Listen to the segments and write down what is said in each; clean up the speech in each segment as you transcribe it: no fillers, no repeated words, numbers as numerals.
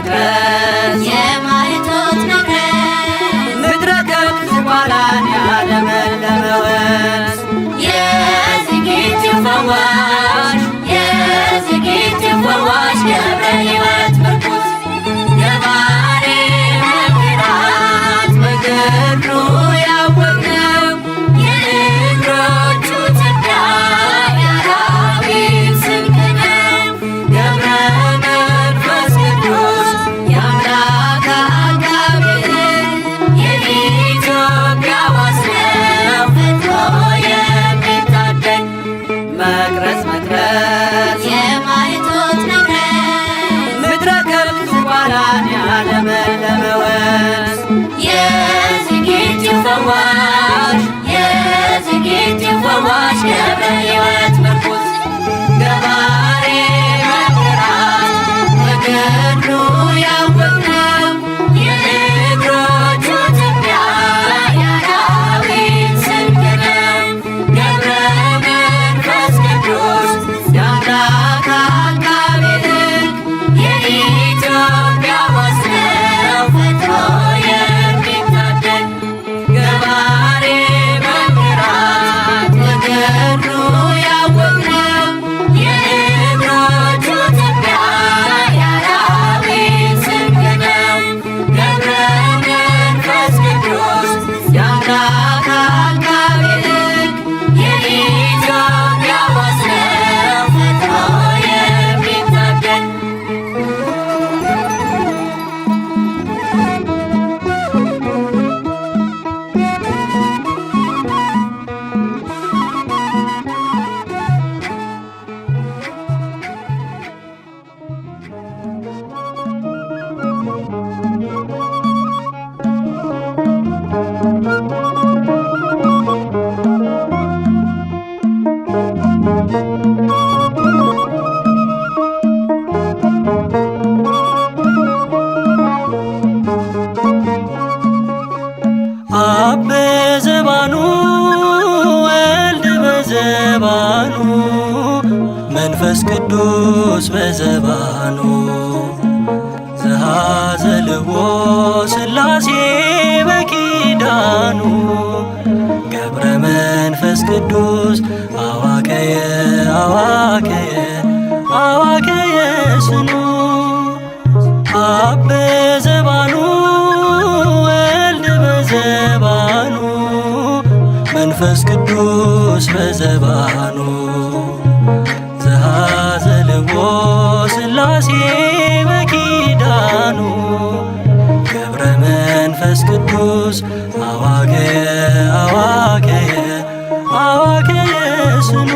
መቅረዝ የማይቶት ንብረት መንፈስ ቅዱስ በዘባኑ ዘሃዘልዎ ሥላሴ በኪዳኑ ገብረ መንፈስ ቅዱስ አዋቀየ አዋቀየ አዋቀየ ስኑ አብ በዘባኑ ወልድ በዘባኑ መንፈስ ቅዱስ በዘባኑ ዘሃዘልዎ ሥላሴ በኪዳኑ ገብረ መንፈስ ቅዱስ አዋቀየ አዋቀየ አዋቀየ ስኑ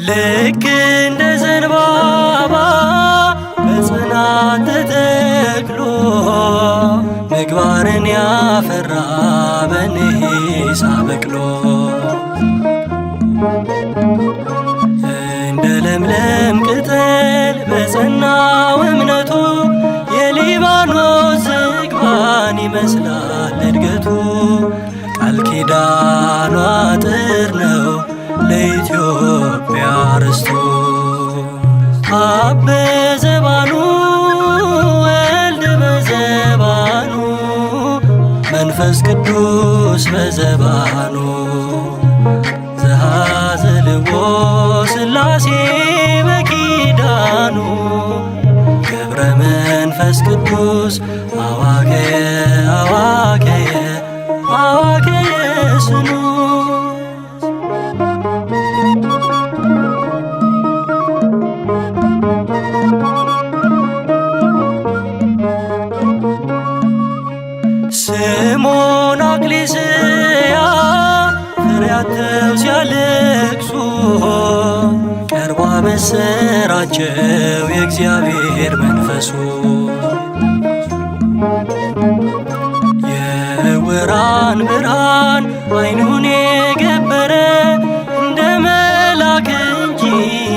ልክ እንደ ዘንባባ በጽናት ተተክሎ ምግባርን ያፈራ በንሂሳ በቅሎ እንደ ለምለም ቅጠል በጸናው እምነቱ የሊባኖስ ዝግባን ይመስላል እድገቱ ቃል ኪዳኗ አጥር ነው ለኢትዮጵያ ርስቱ አብ በዘባኑ ወልድ በዘባኑ መንፈስ ቅዱስ በዘባኑ ዘሃዘልዎ ሥላሴ በኪዳኑ ገብረ መንፈስ ቅዱስ አዋቀየ አዋቀየ አዋቀየ ስኑ ስምዖን አክሊስያ ፍሬያተው ሲያለቅሱ ቀርቦ አበሰራቸው የእግዚአብሔር መንፈሱ የዕውራን ብርሃን ዓይኑን የገበረ እንደ መልአክ እንጂ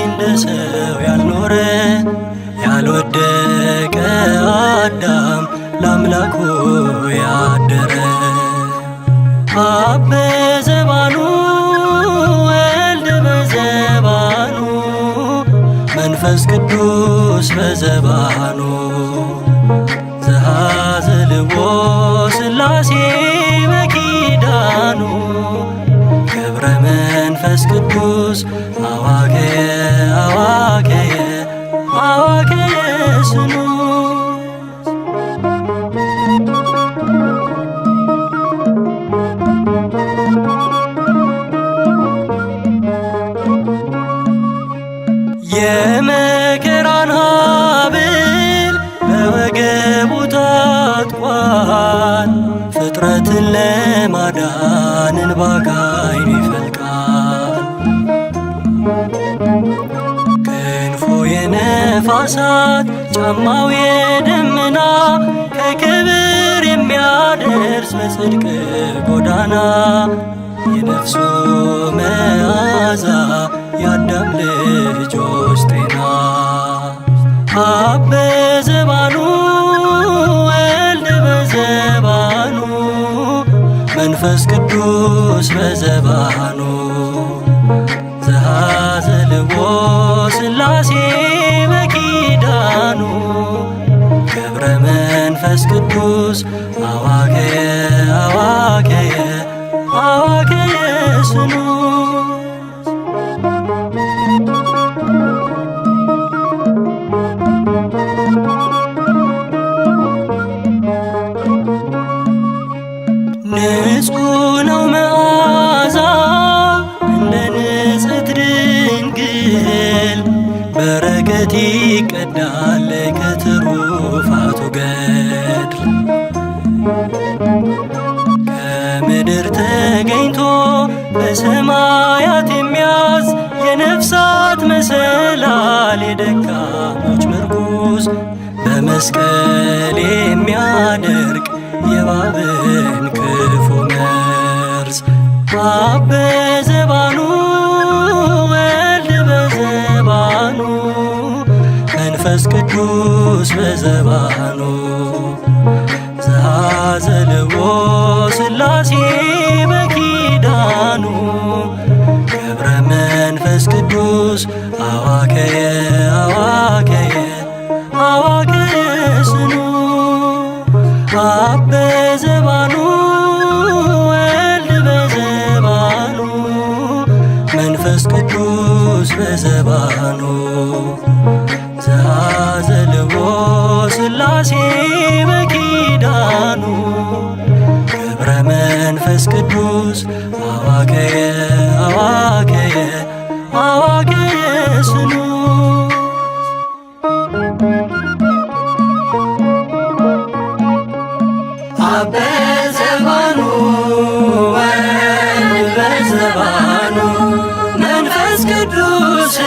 እንደ ሰው ያልኖረ ያልወደቀ አዳም ለአምላኩ ያደረ አብ በዘባኑ ወልድ በዘባኑ መንፈስ ቅዱስ በዘባኑ ዘሃዘልዎ ሥላሴ በኪዳኑ ገብረ መንፈስ ቅዱስ አዋቀየ አዋቀየ አዋቀየ ስኑ የመከራን ሀብል በወገቡ ታጥቋል ፍጥረትን ለማዳን እንባ ከዓይኑ ይፈልቃል ክንፉ የነፋሳት ጫማው የደመና ከክብር የሚያደርስ በጽድቅ ጎዳና የነፍሱ መዓዛ የአዳም ልጆች ጤና አብ በዘባኑ ወልድ በዘባኑ መንፈስ ቅዱስ በዘባኑ ዘሃዘልዎ ሥላሴ በኪዳኑ ገብረ መንፈስ ቅዱስ አዋቀየ አዋቀየ አዋቀየ ስኑ ንጹሕ ነው መዓዛ እንደ ንጽሕት ድንግል በረከት ይቀዳል ከትሩፋቱ ገድል ከምድር ተገኝቶ በሰማያት የሚያዝ የነፍሳት መሰላል የደካሞች ምርኩዝ በመስቀል የሚያደርግ የእባብን ክፉ መርዝ አብ በዘባኑ ወልድ በዘባኑ መንፈስ ቅዱስ በዘባኑ ዘአዘልዎ ሥላሴ በኪዳኑ ገብረ መንፈስ ቅዱስ አዋከየ አዋከየ አዋከየ ስኑ አብ በዘባኑ ወልድ በዘባኑ መንፈስ ቅዱስ በዘባኑ ዘአዘልዎ ሥላሴ በኪዳኑ ገብረ መንፈስ ቅዱስ አዋከየ አዋከየ አዋከየ ስኑ አብ በዘባኑ ወልድ በዘባኑ መንፈስ ቅዱስ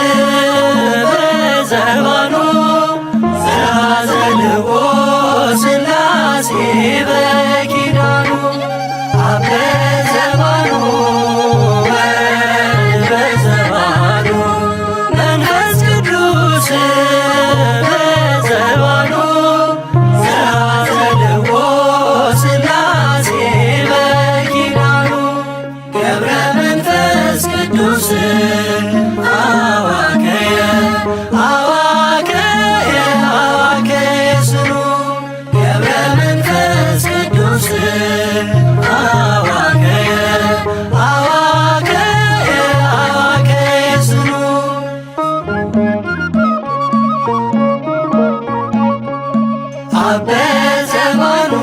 በዘባኑ ዘአዘልዎ ሥላሴ በኪዳኑ አብ በዘባኑ ወልድ በዘባኑ መንፈስ ቅዱስ በዘባኑ ዘአዘልዎ ሥላሴ በኪዳኑ ገብረ መንፈስ ቅዱስ አዋከየ አዋከየ አዋከየ ስኑ ገብረ መንፈስ ቅዱስ አዋከየ አዋከየ አዋከየ ስኑ አብ በዘባኑ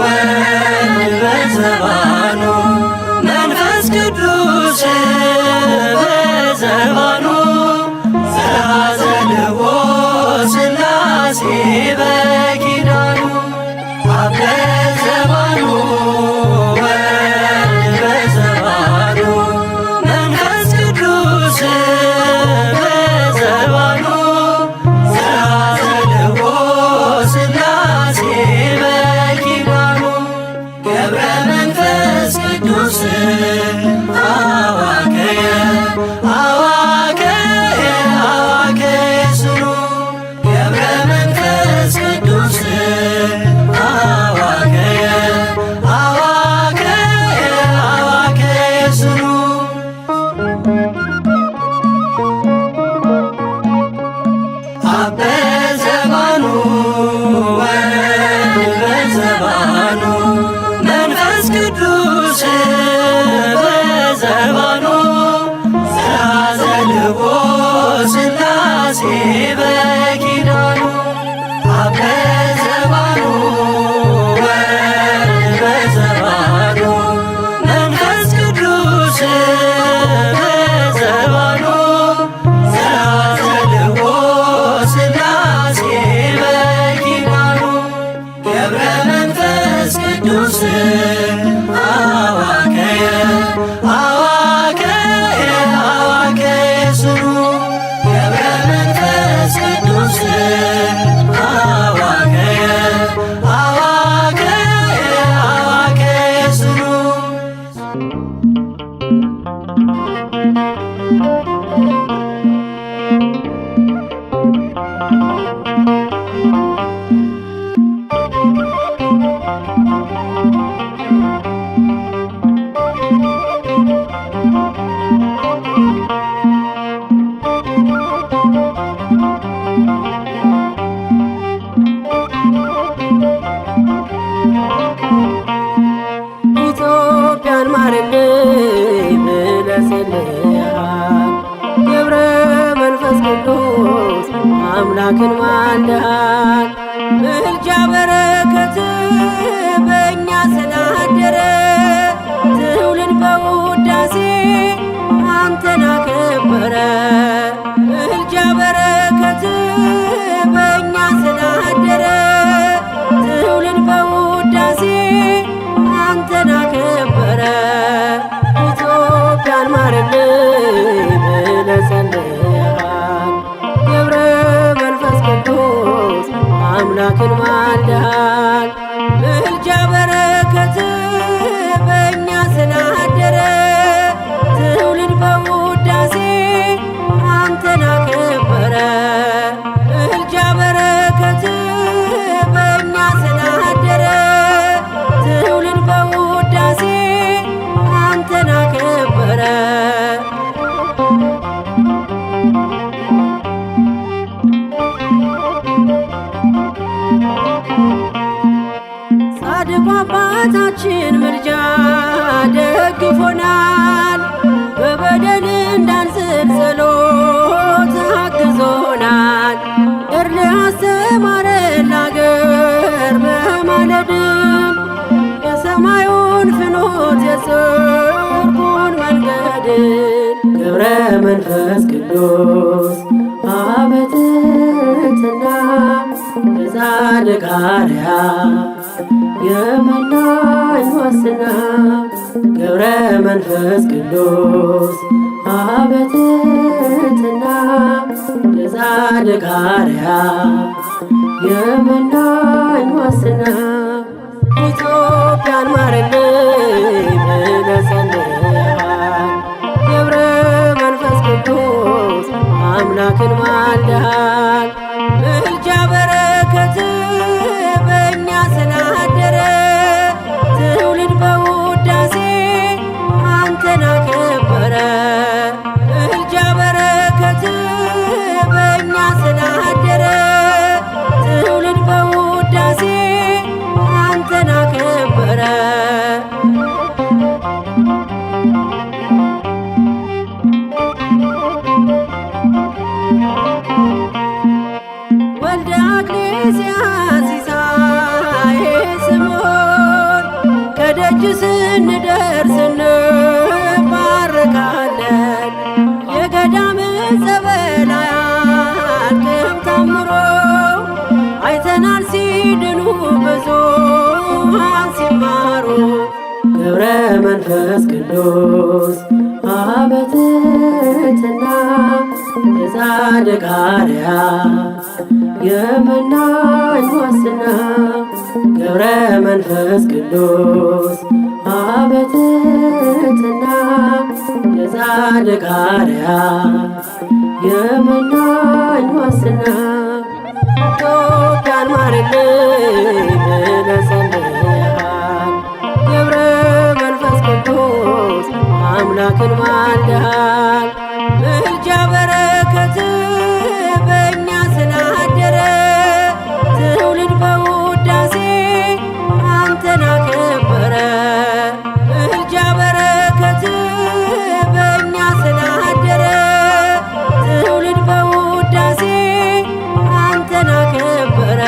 ወልድ በዘባኑ መንፈስ ቅዱስ በዘባኑ ዘአዘልዎ ሥላሴ በኪዳኑ አብ በዘባኑ ወልድ በዘባኑ መንፈስ ቅዱስ በዘባኑ ዘአዘልዎ ሥላሴ በኪዳኑ ገብረ መንፈስ ቅዱስ አዋከየ አዋከየ አዋከየ ስኑ ገብረ መንፈስ ቅዱስ አዋከየ አዋከየ አዋከየ ስኑ አብ በዘባኑ ወልድ በዘባኑ መንፈስ ቅዱስ በዘባኑ ዘአዘልዎ ሥላሴ በኪዳኑ አብ በዘባኑ ወልድ በዘባኑ መንፈስ ቅዱስ በዘባኑ ዘአዘልዎ ሥላሴ በኪዳኑ ገብረ መንፈስ ቅዱስ አዋከየ አዋከየ አዋከየ ስኑ ገብረ መንፈስ ቅዱስ አዋከየ አዋከየ አዋከየ ስኑ ኢትዮጵያን ማርልኝ ብለህ ጸልየሃል ገብረ መንፈስ ቅዱስ አምላክን ማልደሃል ምልጃ በረከት በእኛ ስላደረ ትውልድ በውዳሴ አንተን አከበረ ምልጃ በረከት በእኛ ስላደረ ትውልድ በውዳሴ አንተን አከበረ ኢትዮጵያን ማርልኝ ብለህ ጸልየሃል ገብረ መንፈስ ቅዱስ አምላክን ማልደሃል ምልጃ በረከት በእኛ ስላደረ ትውልድ በውዳሴ የአባታችን ምልጃ ደግፎናል። በበደል እንዳንዝል ጸሎት አግዞናል። እርል አስተማረን ለአገር በማለድን የሰማዩን ፍኖት የጽድቁን መንገድን ገብረ መንፈስ ቅዱስ አበ ትሕትና የጻድቅ አርአያ የመናኝ ዋስና ገብረ መንፈስ ቅዱስ አበ ትሕትና የጻድቅ አርአያ የመናኝ ዋስና ኢትዮጵያን ማረልኝ ብለህ ጸልየሃል። ገብረ መንፈስ ቅዱስ አምላክን ማልደሃል። ምልጃ በረከት በእኛ ስላደረ ትውልድ በውዳሴ አንተን አከበረ። ምልጃ በረከት በእኛ ስላደረ ትውልድ በውዳሴ አንተን አከበረ። ወልደ አክሌስያስ ሲሳይ ስምዖን ከደጅ ስንደርስ እንባረካለን። የገዳም ጸበል አያልቅም ታምሮ አይተናል ሲድኑ ብዙኃን ሲማሩ። ገብረ መንፈስ ቅዱስ አበ ትሕትና የጻድቅ አርአያ የመናኝ ዋስና ገብረ መንፈስ ቅዱስ አበ ትሕትና የጻድቅ አርአያ የመናኝ ዋስና ኢትዮጵያን ማረልኝ ብለህ ጸልየሃል። ገብረ መንፈስ ቅዱስ አምላክን ማልደሃል። ምልጃ በረከት በእኛ ስላደረ ትውልድ በውዳሴ አንተን አከበረ። ምልጃ በረከት በእኛ ስላደረ ትውልድ በውዳሴ አንተን አከበረ።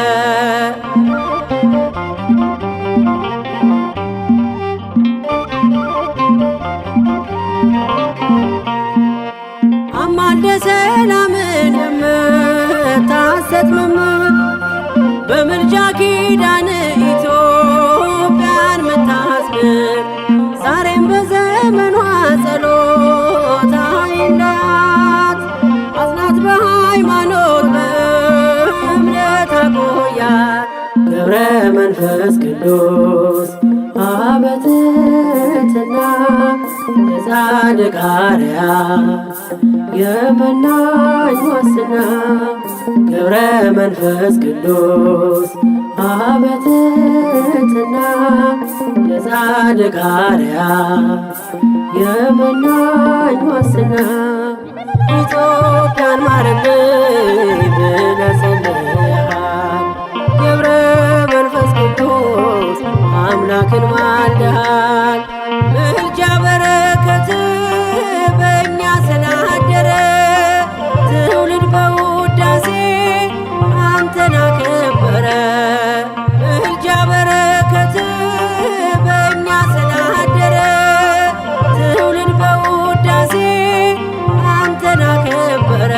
አማልደ ሰላምን የምታሰጥምም በምልጃ ኪዳን ኢትዮጵያን ምታስምር ዛሬም በዘመኗ ጸሎት አይለያት። አጽናት በሃይማኖት በእምነት አቆያት። ገብረ መንፈስ ቅዱስ አበ ትሕትና የጻድቅ አርአያ የመናኝ ዋስና ገብረ መንፈስ ቅዱስ አበ ትሕትና የጻድቅ አርአያ የመናኝ ዋስና ኢትዮጵያን ማረልኝ ብለህ ጸልየሃል። ገብረ መንፈስ ቅዱስ አምላክን ማልደሃል። ምልጃ በረከት በእኛ ስላደረ ትውልድ በውዳሴ አንተን አከበረ። ምልጃ በረከት በእኛ ስላደረ ትውልድ በውዳሴ አንተን አከበረ።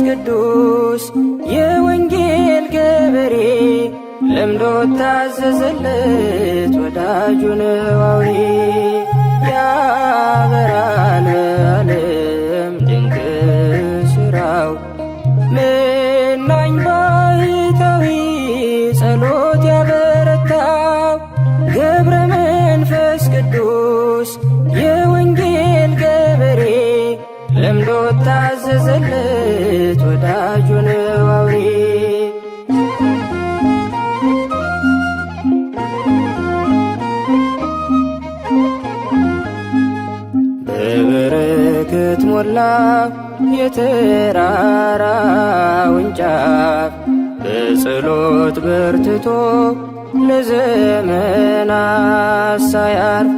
ቅዱስ የወንጌል ገበሬ ለምዶ ታዘዘለት ወዳጁ ነው አውሬ። ያበራል በዓለም ድንቅ ሥራው መናኝ ባሕታዊ ጸሎት ያበረታው ገብረ መንፈስ ቅዱስ የወንጌል ገበሬ ለምዶ ታዘዘለት ወዳጁ ነው አውሬ። በበረከት ሞላ የተራራውን ጫፍ በጸሎት በርትቶ ለዘመናት ሳያርፍ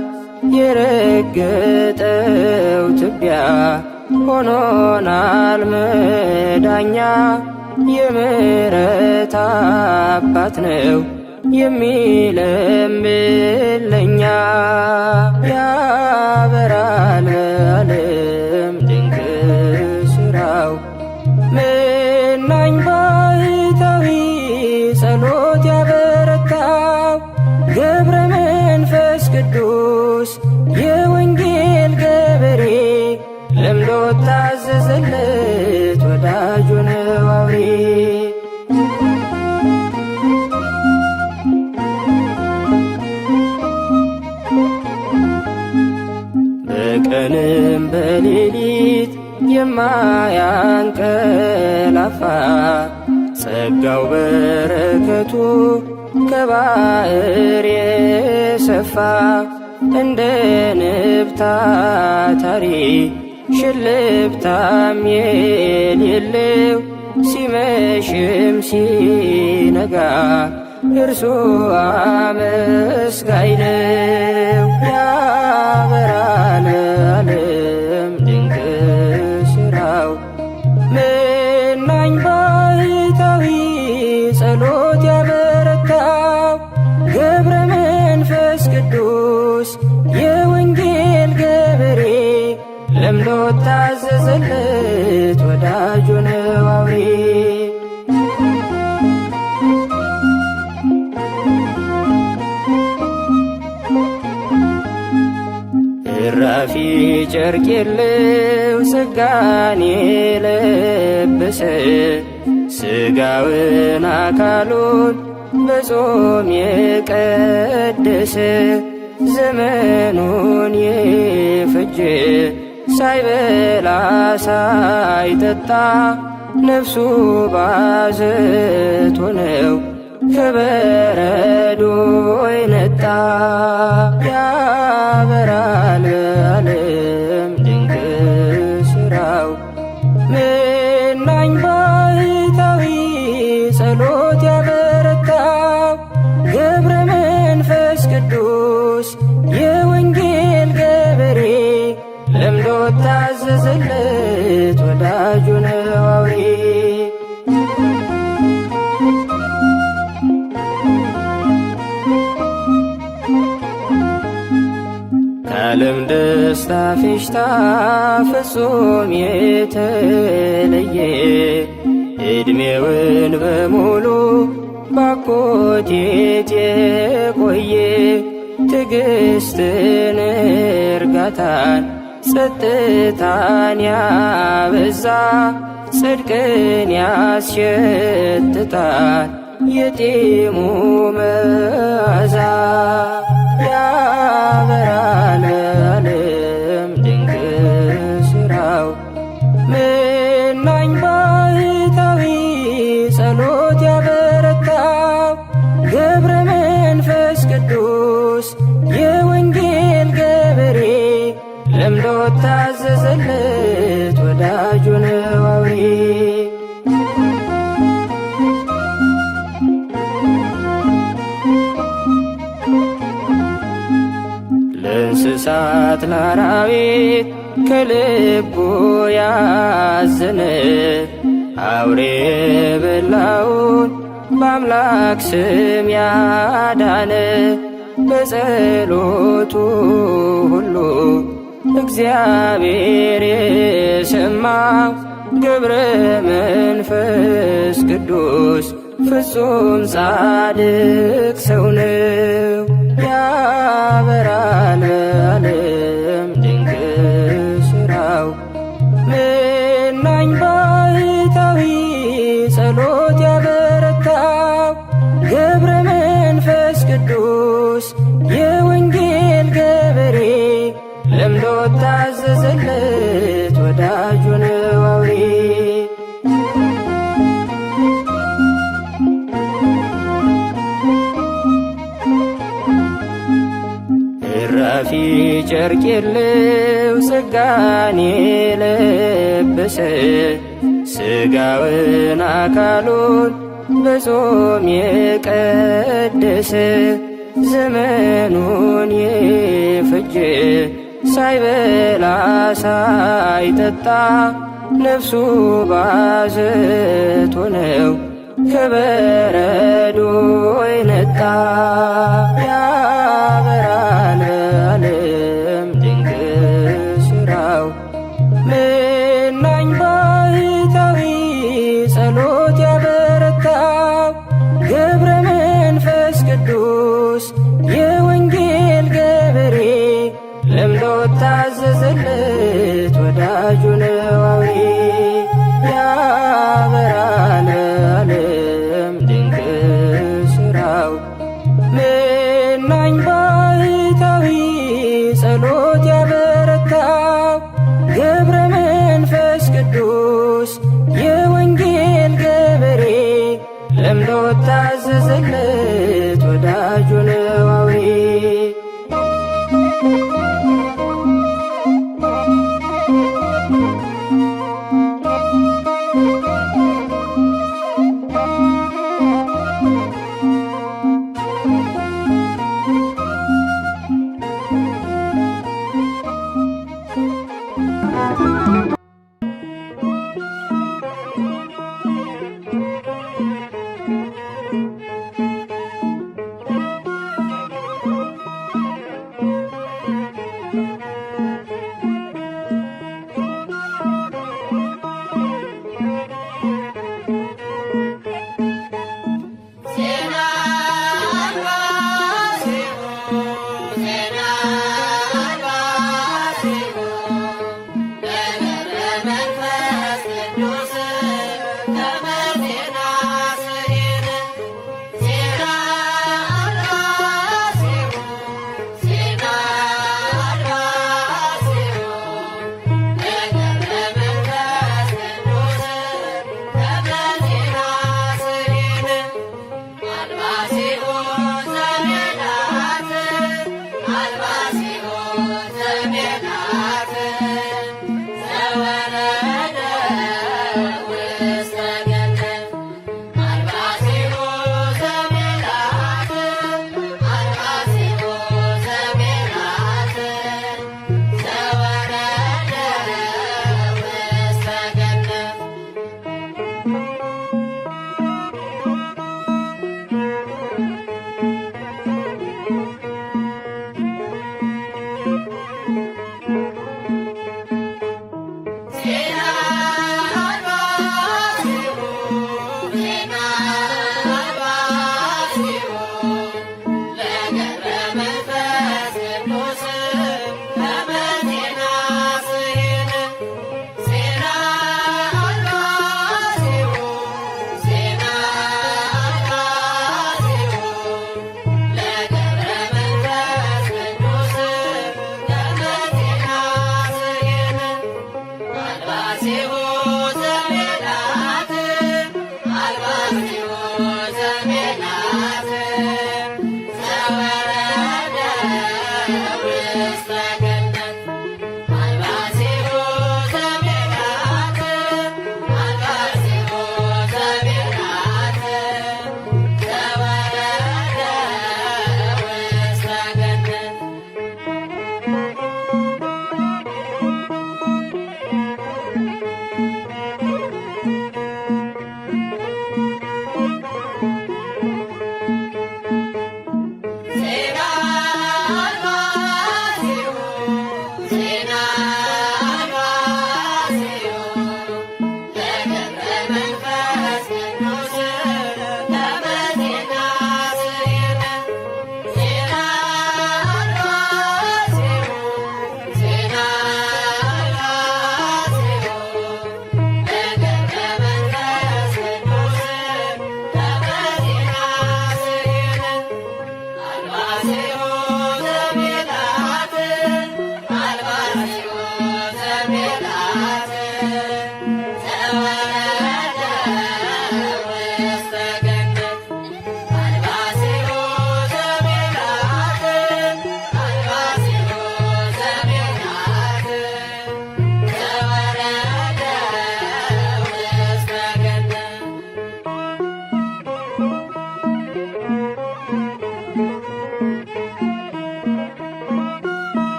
የረገጠው ትቢያ ሆኖናል መዳኛ። የምሕረት አባት ነው የሚለምን ለኛ። ያበራል በዓለም ድንቅ ሥራው መናኝ ባሕታዊ ጸሎት ያበረታው ገብረ መንፈስ ቅዱስ የወንጌል ገበሬ ለምዶ ታዘዘለት ወዳጁ ነው አውሬ። በቀንም በሌሊት የማያንቀላፋ ጸጋው በረከቱ ከባሕር የሰፋ እንደ ንብ ታታሪ ሽልብታም የሌለው ሲመሽም ሲነጋ እርሱ አመስጋኝ ነው። ያበራል በዓለም ድንቅ ሥራው መናኝ ባሕታዊ ጸሎት ያበረታው ገብረ መንፈስ ቅዱስ የወንጌል ገበሬ ለምዶ ታዘዘለት ወዳጁ ነው አውሬ። እራፊ ጨርቅ የለው ጸጋን የለበሰ ሥጋውን አካሉን በጾም የቀደሰ ዘመኑን የፈጀ ሳይበላ ሳይጠጣ ነፍሱ ባዘቶ ነው ከበረዶ የነጣ። ያበራል በዓለም ድንቅ ሥራው መናኝ ባሕታዊ ጸሎት ያበረታው ገብረ መንፈስ ቅዱስ የወንጌል ገበሬ ለምዶ ታዘዘለት ወዳጁ ነው አውሬ። ከዓለም ደስታ ፌሽታ ፍጹም የተለየ ዕድሜውን በሙሉ ባኮቴት የቆየ ትዕግስትን እርጋታን ጸጥታን ያበዛ ጽድቅን ያስሸትታል የጢሙ መዓዛ። ያበራል በዓለም ድንቅ ሥራው መናኝ ባሕታዊ ጸሎት ያበረታው ገብረ መንፈስ ቅዱስ የወንጌል ገበሬ ለምዶ ታዘዘለት ወዳጁ ነው አውሬ። ለእንስሳት ለአራዊት ከልቡ ያዘነ አውሬ የበላውን በአምላክ ስም ያዳነ በጸሎቱ ሁሉ እግዚአብሔር የሰማው ገብረ መንፈስ ቅዱስ ፍጹም ጻድቅ ሰው ነው። ያበራል በዓለም ድንቅ ሥራው መናኝ ባሕታዊ ጸሎት ያበረታው ገብረ መንፈስ ቅዱስ የወንጌል ገበሬ ለምዶ ታዘዘለት ወዳጁ ነው አውሬ። እራፊ ጨርቅ የለው ጸጋን የለበሰ ሥጋውን አካሉን በጾም የቀደሰ ዘመኑን የፈጀ ሳይበላ ሳይጠጣ ነፍሱ ባዘቶ ነው ከበረዶ የነጣ። ያበራል በዓለም ድንቅ ሥራው መናኝ ባሕታዊ ጸሎት ያበረታው ገብረ መንፈስ ቅዱስ የወንጌል ገበሬ ለምዶ ታዘዘለት ወዳጁ ነው አውሬ። ያበራል በዓለም ድንቅ ሥራው መናኝ ባሕታዊ ጸሎት ያበረታው ገብረ መንፈስ ቅዱስ የወንጌል ገበሬ ለምዶ ታዘዘለት ወዳጁ ነው አውሬ።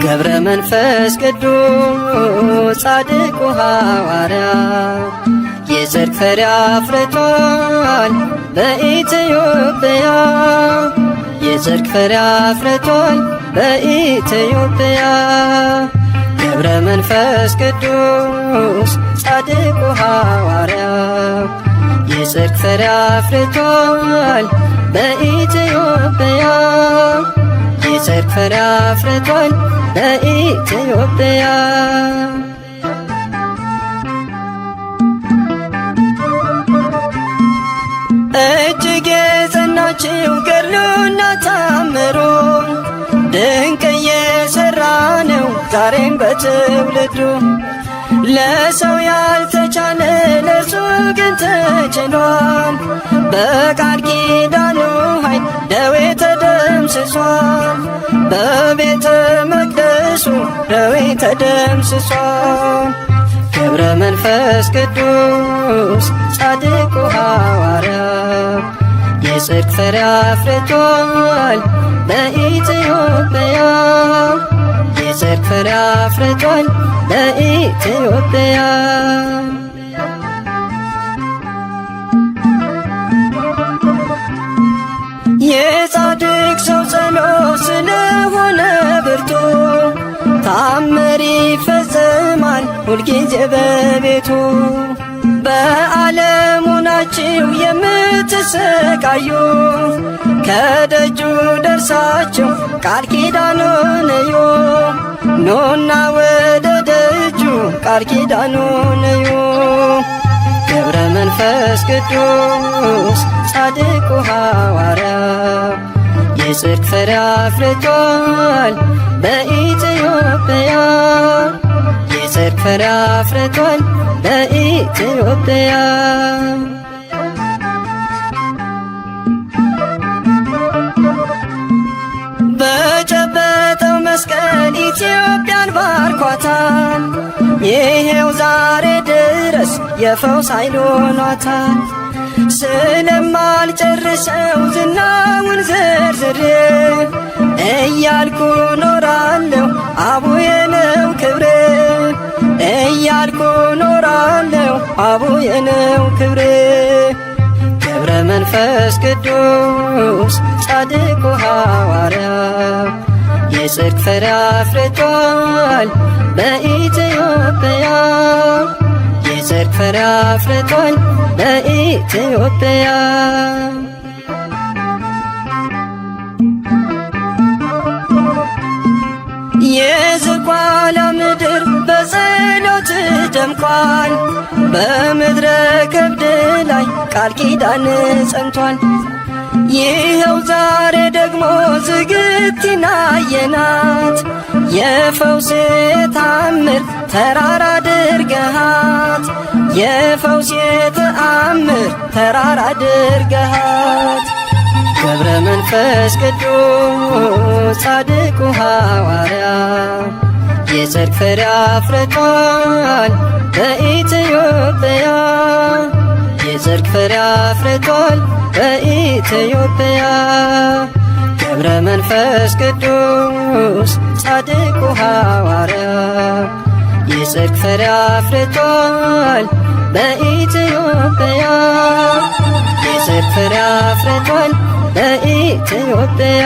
ገብረ መንፈስ ቅዱስ ጻድቁ ሐዋርያ የጽድቅ ፍሬ አፍርቷል በኢትዮጵያ የጽድቅ ፍሬ አፍርቷል በኢትዮጵያ ገብረ መንፈስ ቅዱስ ጻድቁ ሐዋርያ የጽድቅ ፍሬ አፍርቷል በኢትዮጵያ የጽድቅ ፍሬ አፍርቷል በኢትዮጵያ እጅግ የጸናችው ገድሉና ታምሮ ድንቅ እየሠራ ነው ዛሬም በትውልዱ ለሰው ያልተቻለ ለእርሱ ግን ተችሏል በቃል ኪዳኑ ኃይል ደዌ ተደምስሷል በቤተ መቅደሱ ደዌ ተደምስሷል ገብረ መንፈስ ቅዱስ ጻድቁ ሐዋርያ የጽድቅ ፍሬ አፍርቷል በኢትዮጵያ የጽድቅ ፍሬ አፍርቷል በኢትዮጵያ የጻድቅ ሰው ጸሎት ስለሆነ ብርቱ ታምር ይፈጸማል ሁልጊዜ በቤቱ በዓለም ሆናችሁ የምትሰቃዩ ከደጁ ደርሳችሁ ቃል ኪዳኑን እዩ ኑና ወደ ደጁ ቃል ኪዳኑን እዩ ገብረ መንፈስ ቅዱስ ጻድቁ ሐዋርያ የጽድቅ ፍሬ አፍርቷል በኢትዮጵያ የጽድቅ ፍሬ አፍርቷል በኢትዮጵያ በጨበጠው መስቀል ኢትዮጵያን ባርኳታል ይሄው ዛሬ ድረስ የፈውስ ኃይል ሆኗታል ስለማልጨርሰው ዝናውን ዘርዝሬ እያልኩ ኖራለሁ አቡዬ ነው ክብሬ እያልኩ ኖራለሁ አቡዬ ነው ክብሬ ገብረ መንፈስ ቅዱስ ጻድቁ ሐዋርያ የጽድቅ ፍሬ አፍርቷል በኢትዮጵያ የጽድቅ ፍሬ አፍርቷል በኢትዮጵያ የዝቋላ ምድር በጸሎት ደምቋል በምድረ ከብድ ላይ ቃል ኪዳን ጸንቷል ይኸው ዛሬ ደግሞ ዝግቲን አየናት የፈውስ ተአምር ተራራ አድርገሃት የፈውስ ተአምር ተራራ አድርገሃት ገብረ መንፈስ ቅዱስ ጻድቁ ሐዋርያ የጽድቅ ፍሬ አፍርቷል በኢትዮጵያ የጽድቅ ፍሬ አፍርቷል በኢትዮጵያ ገብረ መንፈስ ቅዱስ ጻድቁ ሐዋርያ የጽድቅ ፍሬ አፍርቷል በኢትዮጵያ የጽድቅ ፍሬ አፍርቷል በኢትዮጵያ